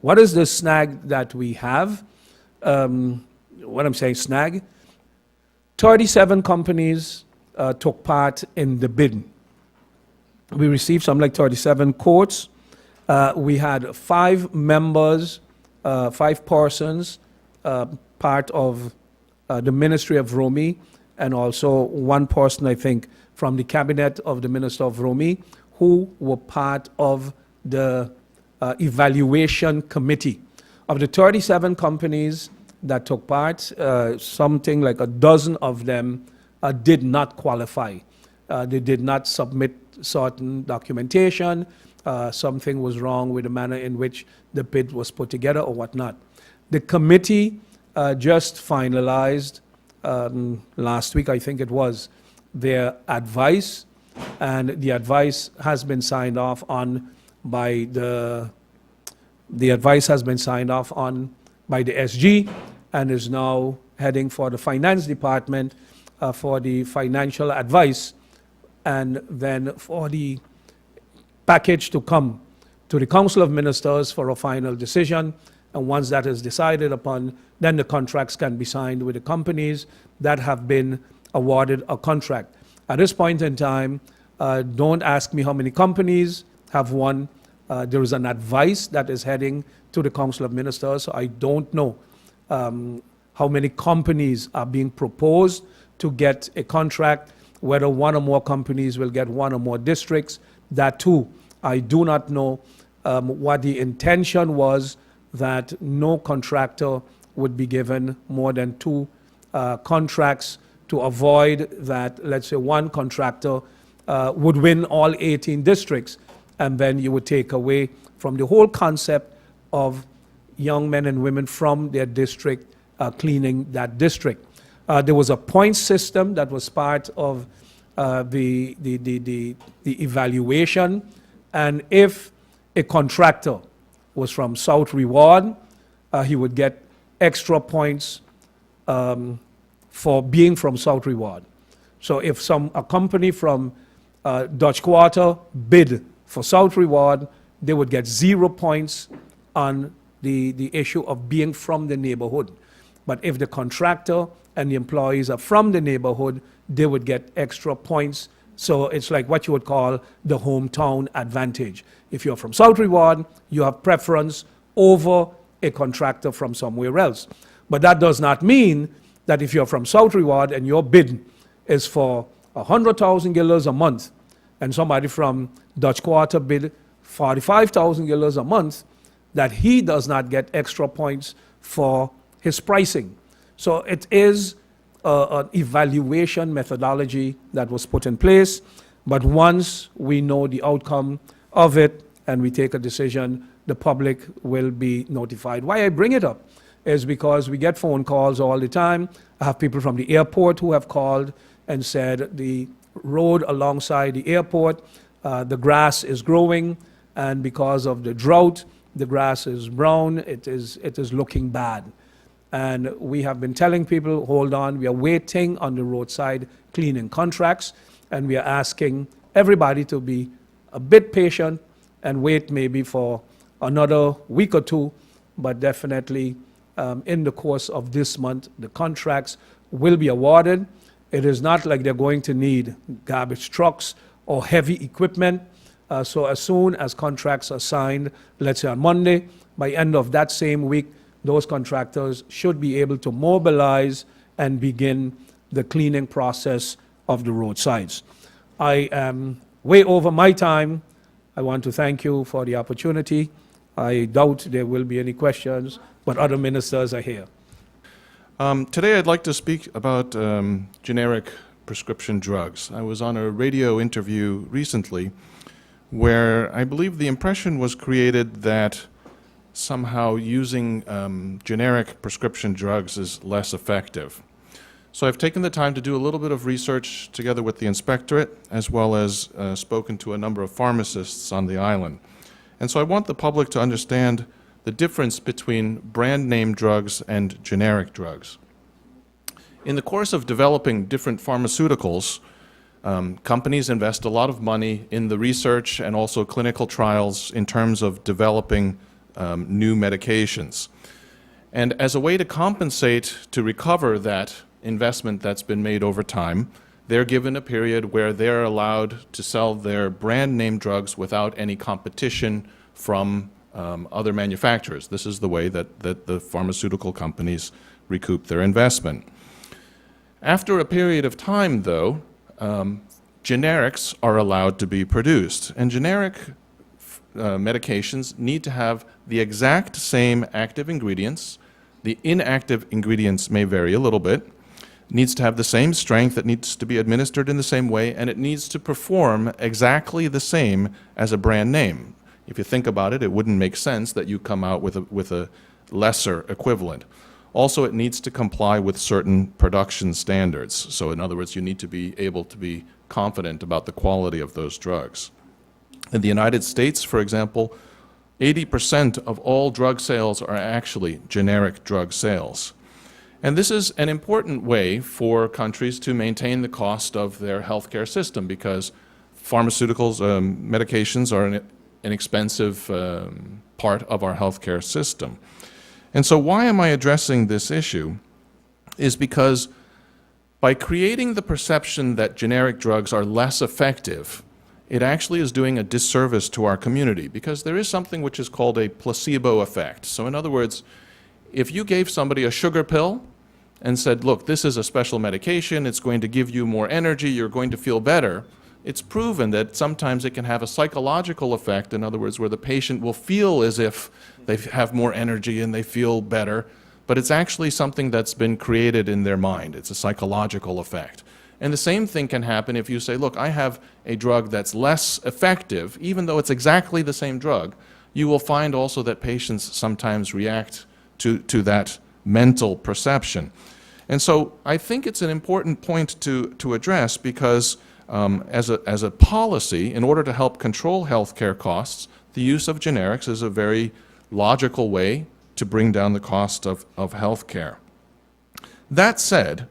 What is the snag that we have? What I'm saying snag, 37 companies took part in the bid. We received something like 37 quotes. We had 5 members, 5 persons, part of the Ministry of Romi, and also 1 person, I think, from the cabinet of the Minister of Romi, who were part of the evaluation committee. Of the 37 companies that took part, something like a dozen of them did not qualify. They did not submit certain documentation. Something was wrong with the manner in which the bid was put together or whatnot. The committee just finalized last week, I think it was, their advice, and the advice has been signed off on by the advice has been signed off on by the SG and is now heading for the finance department for the financial advice, and then for the package to come to the Council of Ministers for a final decision. And once that is decided upon, then the contracts can be signed with the companies that have been awarded a contract. At this point in time, don't ask me how many companies have won. There is an advice that is heading to the Council of Ministers. So I don't know how many companies are being proposed to get a contract, whether 1 or more companies will get 1 or more districts. That too, I do not know. What the intention was, that no contractor would be given more than 2 contracts, to avoid that, let's say, 1 contractor would win all 18 districts, and then you would take away from the whole concept of young men and women from their district cleaning that district. There was a point system that was part of the evaluation, and if a contractor was from South Reward, he would get extra points for being from South Reward. So if a company from Dutch Quarter bid for South Reward, they would get 0 points on the issue of being from the neighborhood. But if the contractor and the employees are from the neighborhood, they would get extra points. So it's like what you would call the hometown advantage. If you're from South Reward, you have preference over a contractor from somewhere else. But that does not mean that if you're from South Reward and your bid is for 100,000 guilders a month, and somebody from Dutch Quarter bid 45,000 guilders a month, that he does not get extra points for his pricing. So it is an evaluation methodology that was put in place, but once we know the outcome of it and we take a decision, the public will be notified. Why I bring it up is because we get phone calls all the time. I have people from the airport who have called and said the road alongside the airport, the grass is growing, and because of the drought, the grass is brown, it is looking bad. And we have been telling people, hold on, we are waiting on the roadside cleaning contracts, and we are asking everybody to be a bit patient and wait maybe for another week or 2, but definitely in the course of this month, the contracts will be awarded. It is not like they're going to need garbage trucks or heavy equipment. So as soon as contracts are signed, let's say on Monday, by end of that same week, those contractors should be able to mobilize and begin the cleaning process of the roadsides. I am way over my time. I want to thank you for the opportunity. I doubt there will be any questions, but other ministers are here. Today I'd like to speak about generic prescription drugs. I was on a radio interview recently where I believe the impression was created that somehow using generic prescription drugs is less effective. So I've taken the time to do a little bit of research together with the inspectorate, as well as spoken to a number of pharmacists on the island. And so I want the public to understand the difference between brand name drugs and generic drugs. In the course of developing different pharmaceuticals, companies invest a lot of money in the research and also clinical trials in terms of developing new medications. And as a way to compensate, to recover that investment that's been made over time, they're given a period where they're allowed to sell their brand name drugs without any competition from other manufacturers. This is the way that the pharmaceutical companies recoup their investment. After a period of time, though, generics are allowed to be produced. And generic medications need to have the exact same active ingredients. The inactive ingredients may vary a little bit. It needs to have the same strength, it needs to be administered in the same way, and it needs to perform exactly the same as a brand name. If you think about it, it wouldn't make sense that you come out with a lesser equivalent. Also, it needs to comply with certain production standards. So in other words, you need to be able to be confident about the quality of those drugs. In the United States, for example, 80% of all drug sales are actually generic drug sales. And this is an important way for countries to maintain the cost of their healthcare system because pharmaceuticals, medications are an expensive part of our healthcare system. And so why am I addressing this issue is because by creating the perception that generic drugs are less effective, it actually is doing a disservice to our community because there is something which is called a placebo effect. So in other words, if you gave somebody a sugar pill and said, look, this is a special medication, it's going to give you more energy, you're going to feel better, it's proven that sometimes it can have a psychological effect, in other words, where the patient will feel as if they have more energy and they feel better, but it's actually something that's been created in their mind. It's a psychological effect. And the same thing can happen if you say, look, I have a drug that's less effective, even though it's exactly the same drug, you will find also that patients sometimes react to that mental perception. And so I think it's an important point to address because as a policy, in order to help control healthcare costs, the use of generics is a very logical way to bring down the cost of healthcare. That said,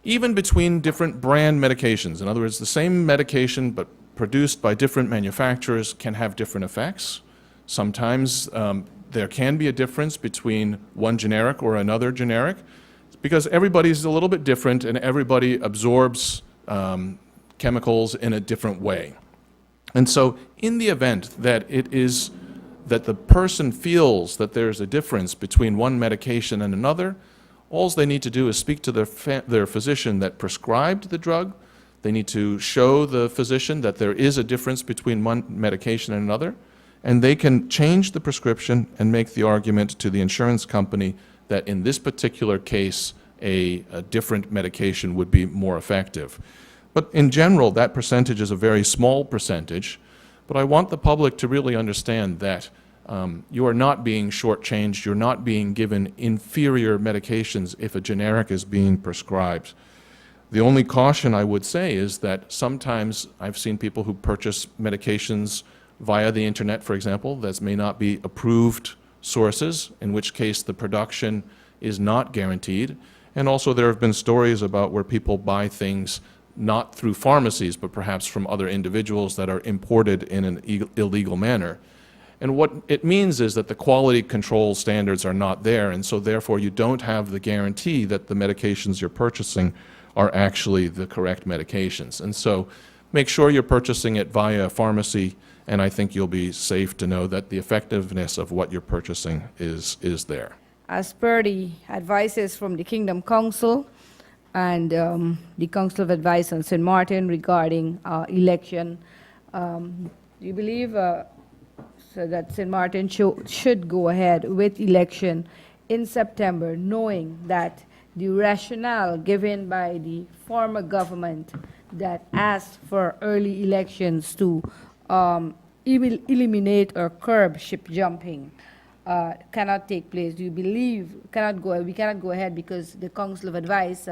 even between different brand medications, in other words, the same medication but produced by different manufacturers can have different effects. Sometimes there can be a difference between one generic or another generic because everybody's a little bit different and everybody absorbs chemicals in a different way. And so in the event that that the person feels that there's a difference between one medication and another, all they need to do is speak to their physician that prescribed the drug. They need to show the physician that there is a difference between one medication and another, and they can change the prescription and make the argument to the insurance company that in this particular case, a different medication would be more effective. But in general, that percentage is a very small percentage, but I want the public to really understand that you are not being shortchanged, you're not being given inferior medications if a generic is being prescribed. The only caution I would say is that sometimes I've seen people who purchase medications via the internet, for example, that may not be approved sources, in which case the production is not guaranteed. And also there have been stories about where people buy things not through pharmacies, but perhaps from other individuals that are imported in an illegal manner. And what it means is that the quality control standards are not there, and so therefore you don't have the guarantee that the medications you're purchasing are actually the correct medications. And so make sure you're purchasing it via a pharmacy, and I think you'll be safe to know that the effectiveness of what you're purchasing is there. As per the advices from the Kingdom Council and the Council of Advice on St. Martin regarding election, do you believe so that St. Martin should go ahead with election in September, knowing that the rationale given by the former government that asked for early elections to eliminate or curb ship jumping cannot take place? Do you believe we cannot go ahead because the Council of Advice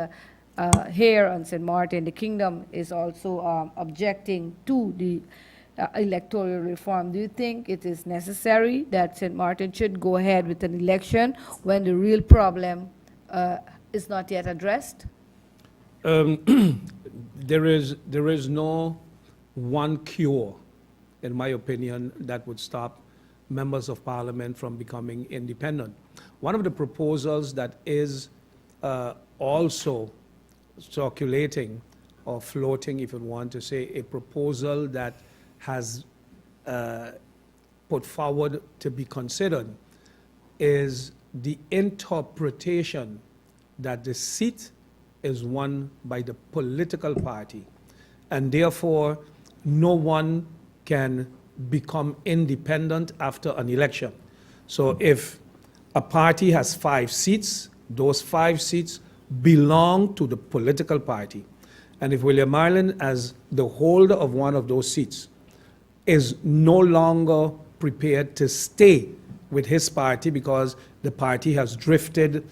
here on St. Martin, the Kingdom, is also objecting to the electoral reform? Do you think it is necessary that St. Martin should go ahead with an election when the real problem is not yet addressed? There is no one cure, in my opinion, that would stop members of parliament from becoming independent. One of the proposals that is also circulating or floating, if you want to say, a proposal that has put forward to be considered is the interpretation that the seat is won by the political party, and therefore no one can become independent after an election. So if a party has 5 seats, those 5 seats belong to the political party. And if William Marlin, as the holder of one of those seats, is no longer prepared to stay with his party because the party has drifted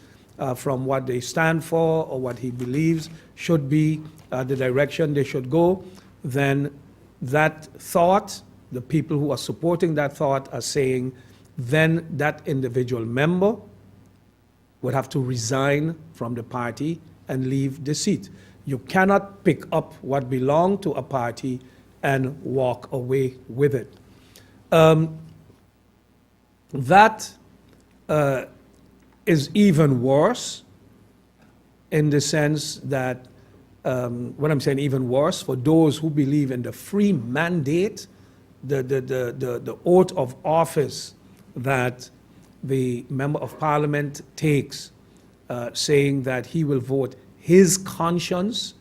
from what they stand for or what he believes should be the direction they should go, then that thought, the people who are supporting that thought are saying, then that individual member would have to resign from the party and leave the seat. You cannot pick up what belonged to a party and walk away with it. That is even worse in the sense that, when I'm saying even worse, for those who believe in the free mandate, the oath of office that the member of parliament takes, saying that he will vote his conscience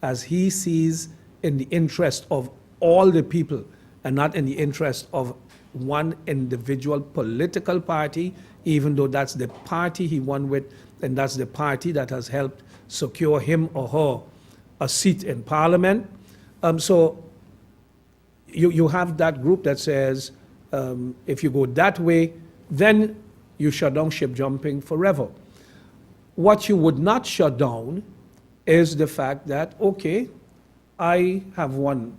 as he sees in the interest of all the people and not in the interest of one individual political party, even though that's the party he won with and that's the party that has helped secure him or her a seat in parliament. So you have that group that says, if you go that way, then you shut down ship jumping forever. What you would not shut down is the fact that, okay, I have won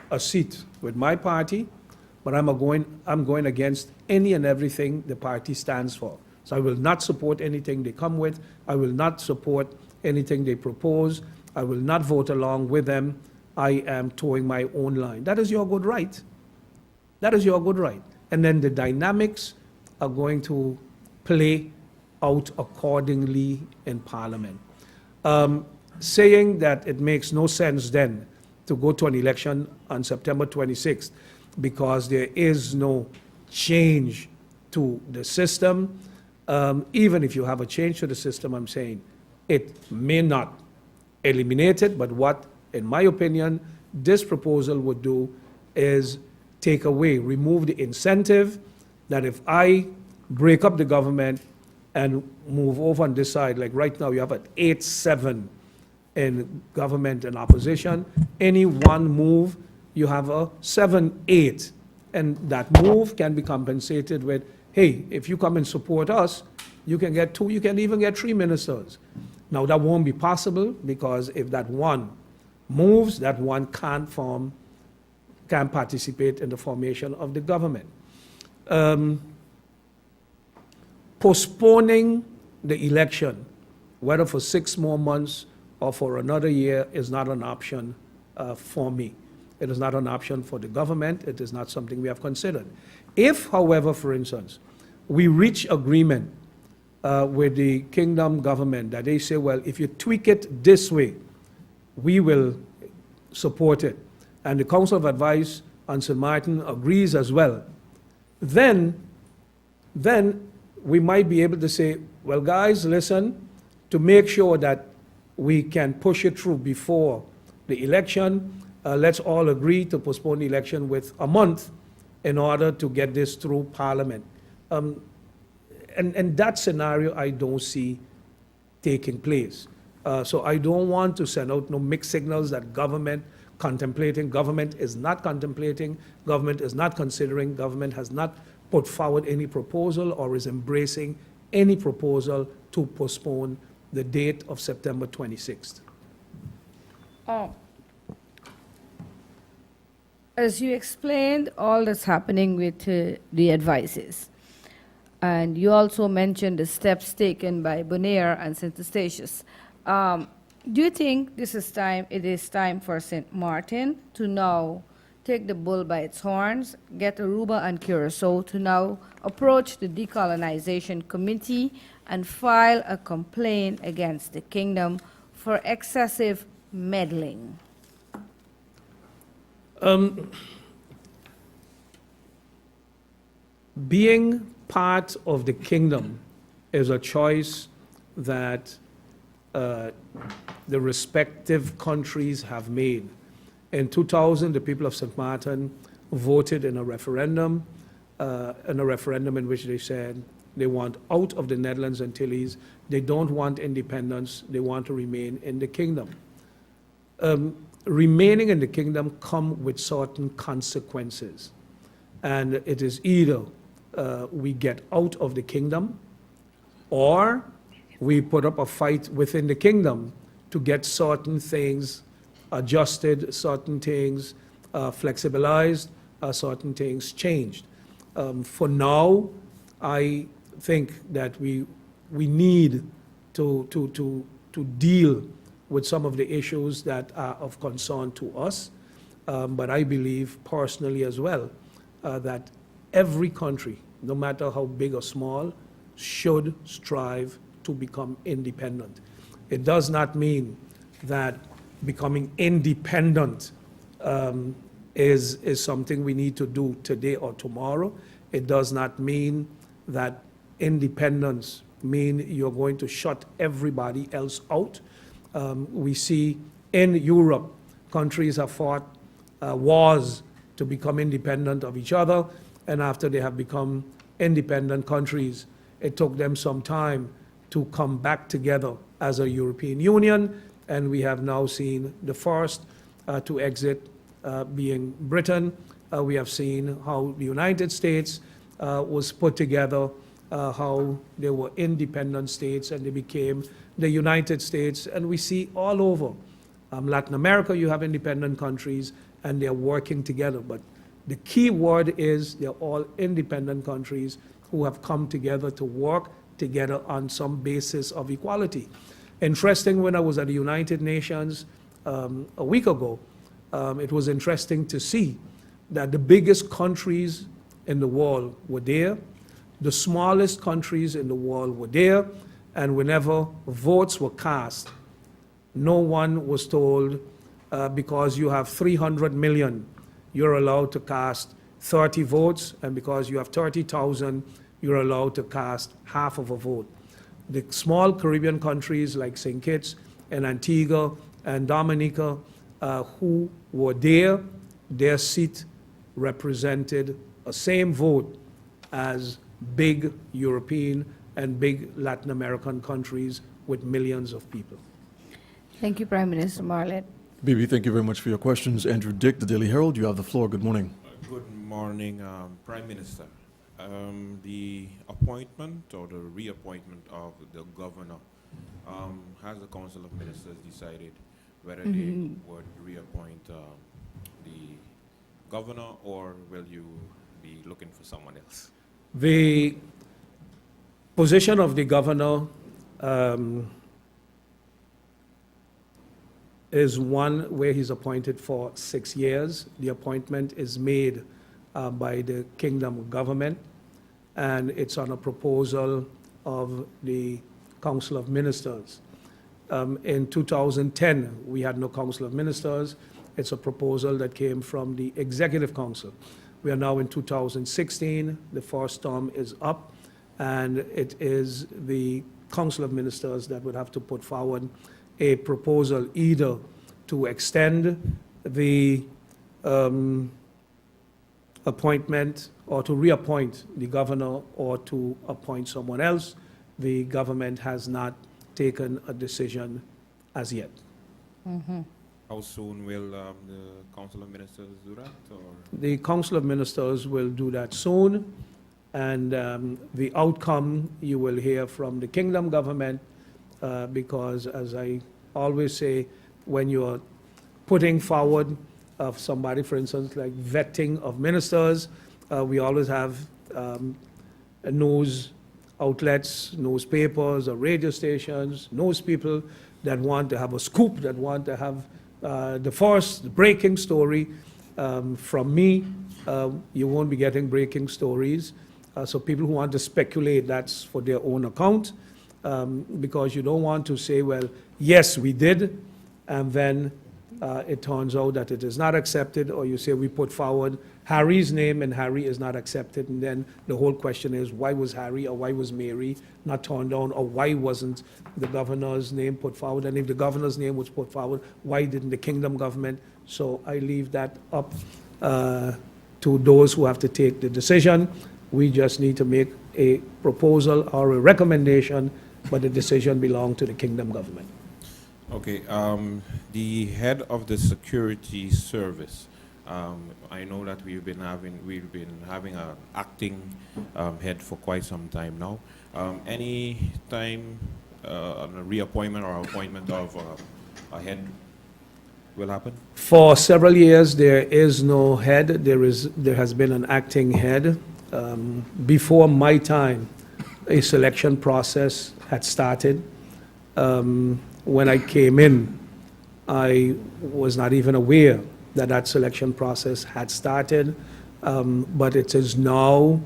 a seat with my party, but I'm going against any and everything the party stands for. So I will not support anything they come with. I will not support anything they propose. I will not vote along with them. I am towing my own line. That is your good right. That is your good right. And then the dynamics are going to play out accordingly in Parliament. Saying that it makes no sense then to go to an election on September 26th because there is no change to the system. Even if you have a change to the system, I'm saying it may not eliminate it, but what, in my opinion, this proposal would do is take away, remove the incentive that if I break up the government and move over on this side, like right now you have an 8-7 in government and opposition, any one move, you have a 7-8. And that move can be compensated with, hey, if you come and support us, you can get 2, you can even get 3 ministers. Now that won't be possible because if that one moves, that one can't participate in the formation of the government. Postponing the election, whether for 6 more months or for another year, is not an option for me. It is not an option for the government. It is not something we have considered. If, however, for instance, we reach agreement with the Kingdom government that they say, well, if you tweak it this way, we will support it, and the Council of Advice on St. Martin agrees as well, then we might be able to say, well, guys, listen, to make sure that we can push it through before the election, let's all agree to postpone the election with a month in order to get this through Parliament. And that scenario I don't see taking place. So I don't want to send out no mixed signals that government contemplating, government is not contemplating, government is not considering, government has not put forward any proposal or is embracing any proposal to postpone the date of September 26th. As you explained, all that's happening with the advices, and you also mentioned the steps taken by Bonaire and St. Eustatius. Do you think it is time for St. Martin to now take the bull by its horns, get Aruba and Curacao to now approach the Decolonization Committee and file a complaint against the kingdom for excessive meddling? Being part of the kingdom is a choice that the respective countries have made. In 2000, the people of St. Martin voted in a referendum in which they said they want out of the Netherlands Antilles. They don't want independence. They want to remain in the kingdom. Remaining in the kingdom come with certain consequences. And it is either we get out of the kingdom, or we put up a fight within the kingdom to get certain things adjusted, certain things flexibilized, certain things changed. For now, I think that we need to deal with some of the issues that are of concern to us. But I believe personally as well that every country, no matter how big or small, should strive to become independent. It does not mean that becoming independent is something we need to do today or tomorrow. It does not mean that independence means you're going to shut everybody else out. We see in Europe, countries have fought wars to become independent of each other, and after they have become independent countries, it took them some time to come back together as a European Union, and we have now seen the first to exit being Britain. We have seen how the United States was put together, how they were independent states and they became the United States, and we see all over Latin America you have independent countries and they're working together. But the key word is they're all independent countries who have come together to work together on some basis of equality. Interesting, when I was at the United Nations a week ago, it was interesting to see that the biggest countries in the world were there, the smallest countries in the world were there, and whenever votes were cast, no one was told, because you have 300 million, you're allowed to cast 30 votes, and because you have 30,000, you're allowed to cast half of a vote. The small Caribbean countries like St. Kitts and Antigua and Dominica, who were there, their seat represented a same vote as big European and big Latin American countries with millions of people. Thank you, Prime Minister Marlett. Bibi, thank you very much for your questions. Andrew Dick, the Daily Herald, you have the floor. Good morning. Good morning, Prime Minister. The appointment or the reappointment of the governor, has the Council of Ministers decided whether they would reappoint the governor, or will you be looking for someone else? The position of the governor is one where he's appointed for 6 years. The appointment is made by the kingdom government, and it's on a proposal of the Council of Ministers. In 2010, we had no Council of Ministers. It's a proposal that came from the Executive Council. We are now in 2016. The first term is up, and it is the Council of Ministers that would have to put forward a proposal either to extend the appointment or to reappoint the governor or to appoint someone else. The government has not taken a decision as yet. How soon will the Council of Ministers do that? Or? The Council of Ministers will do that soon, and the outcome you will hear from the kingdom government, because as I always say, when you're putting forward of somebody, for instance, like vetting of ministers, we always have news outlets, newspapers, or radio stations, news people that want to have a scoop, that want to have the first breaking story. from me. You won't be getting breaking stories. So people who want to speculate, that's for their own account, because you don't want to say, well, yes, we did, and then it turns out that it is not accepted, or you say we put forward Harry's name and Harry is not accepted, and then the whole question is, why was Harry or why was Mary not turned down, or why wasn't the governor's name put forward? And if the governor's name was put forward, why didn't the kingdom government? So I leave that up to those who have to take the decision. We just need to make a proposal or a recommendation, but the decision belongs to the kingdom government. Okay, the head of the security service, I know that we've been having an acting head for quite some time now. Any time a reappointment or appointment of a head will happen? For several years, there is no head. There has been an acting head. Before my time, a selection process had started. When I came in, I was not even aware that that selection process had started, but it is now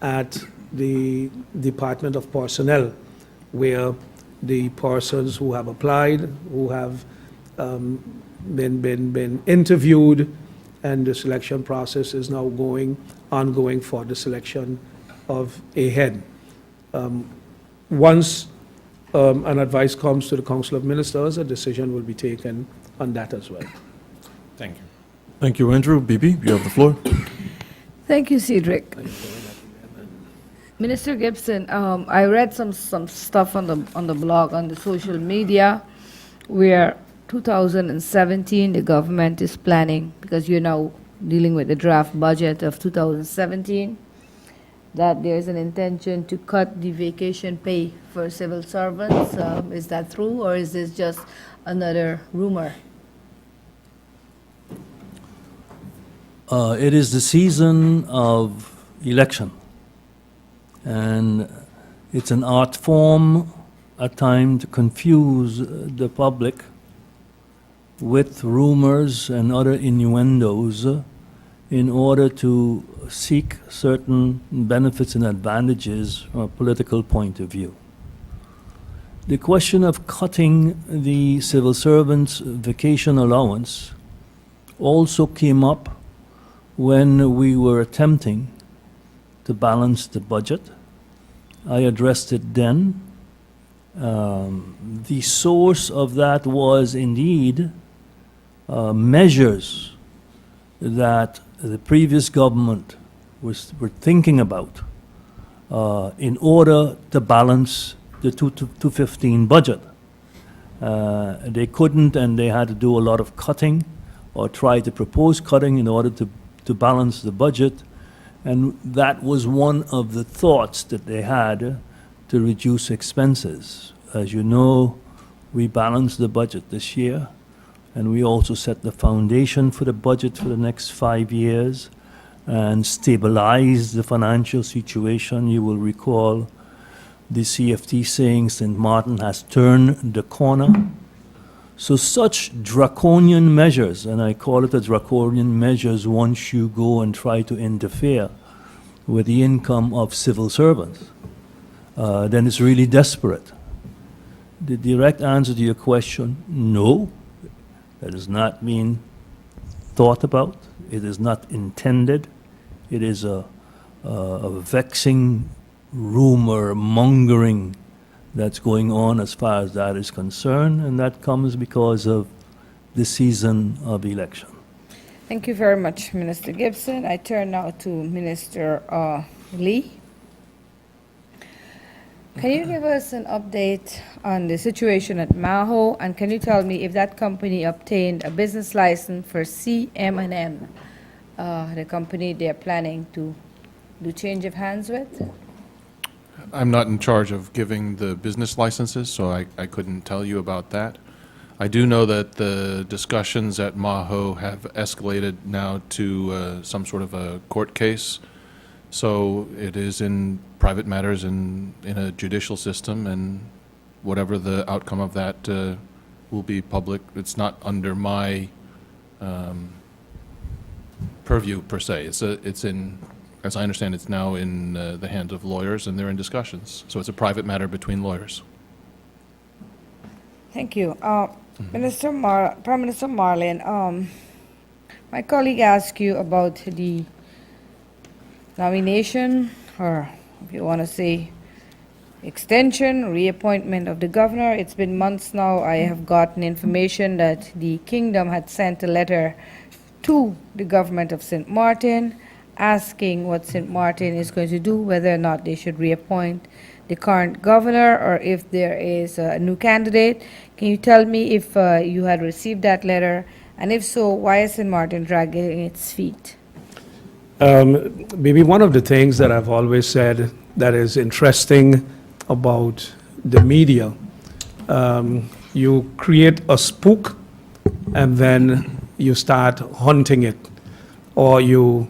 at the Department of Personnel, where the persons who have applied, who have been interviewed, and the selection process is now ongoing for the selection of a head. Once an advice comes to the Council of Ministers, a decision will be taken on that as well. Thank you. Thank you, Andrew. Bibi, you have the floor. Thank you, Cedric. Minister Gibson, I read some stuff on the blog, on the social media, where 2017 the government is planning, because you're now dealing with the draft budget of 2017, that there's an intention to cut the vacation pay for civil servants. Is that true, or is this just another rumor? It is the season of election, and it's an art form at times to confuse the public with rumors and other innuendos in order to seek certain benefits and advantages from a political point of view. The question of cutting the civil servants' vacation allowance also came up when we were attempting to balance the budget. I addressed it then. The source of that was indeed measures that the previous government were thinking about in order to balance the 2015 budget. They couldn't, and they had to do a lot of cutting or try to propose cutting in order to balance the budget. And that was one of the thoughts that they had to reduce expenses. As you know, we balanced the budget this year, and we also set the foundation for the budget for the next 5 years and stabilized the financial situation. You will recall the CFT saying St. Martin has turned the corner. So such draconian measures, and I call it a draconian measures once you go and try to interfere with the income of civil servants, then it's really desperate. The direct answer to your question, no, that is not being thought about. It is not intended. It is a vexing rumor mongering that's going on as far as that is concerned, and that comes because of the season of election. Thank you very much, Minister Gibson. I turn now to Minister Lee. Can you give us an update on the situation at Maho, and can you tell me if that company obtained a business license for CM&M, the company they're planning to do change of hands with? I'm not in charge of giving the business licenses, so I couldn't tell you about that. I do know that the discussions at Maho have escalated now to some sort of a court case. So it is in private matters and in a judicial system, and whatever the outcome of that will be public. It's not under my purview per se. It's in, as I understand, it's now in the hands of lawyers, and they're in discussions. So it's a private matter between lawyers. Thank you. Prime Minister Marlin, my colleague asked you about the nomination, or if you want to say extension, reappointment of the governor. It's been months now. I have gotten information that the kingdom had sent a letter to the government of St. Martin asking what St. Martin is going to do, whether or not they should reappoint the current governor or if there is a new candidate. Can you tell me if you had received that letter? And if so, why is St. Martin dragging its feet? Maybe one of the things that I've always said that is interesting about the media, you create a spook and then you start hunting it, or you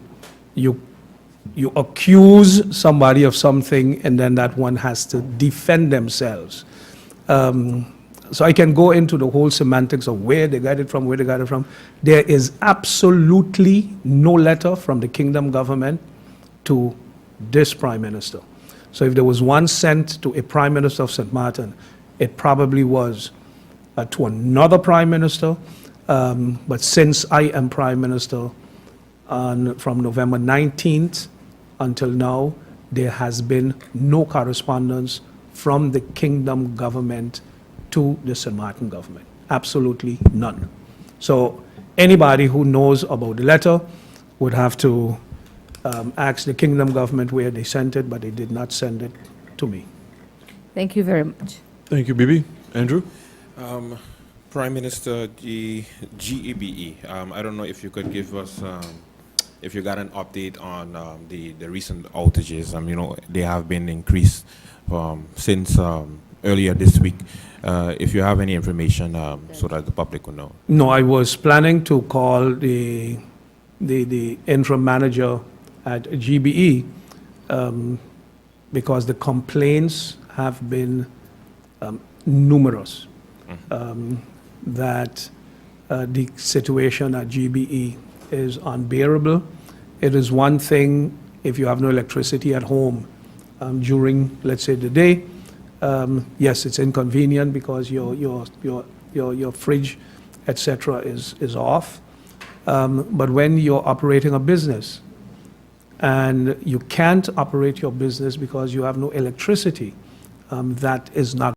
accuse somebody of something and then that one has to defend themselves. So I can go into the whole semantics of where they got it from, where they got it from. There is absolutely no letter from the kingdom government to this prime minister. So if there was one sent to a prime minister of St. Martin, it probably was to another prime minister. But since I am prime minister from November 19th until now, there has been no correspondence from the kingdom government to the St. Martin government. Absolutely none. So anybody who knows about the letter would have to ask the kingdom government where they sent it, but they did not send it to me. Thank you very much. Thank you, Bibi. Andrew? Prime Minister, the GEBE, I don't know if you could give us, if you got an update on the recent outages. You know, they have been increased since earlier this week. If you have any information so that the public will know. No, I was planning to call the interim manager at GBE because the complaints have been numerous. That the situation at GBE is unbearable. It is one thing if you have no electricity at home during, let's say, the day. Yes, it's inconvenient because your fridge, etc., is off. But when you're operating a business and you can't operate your business because you have no electricity, that is not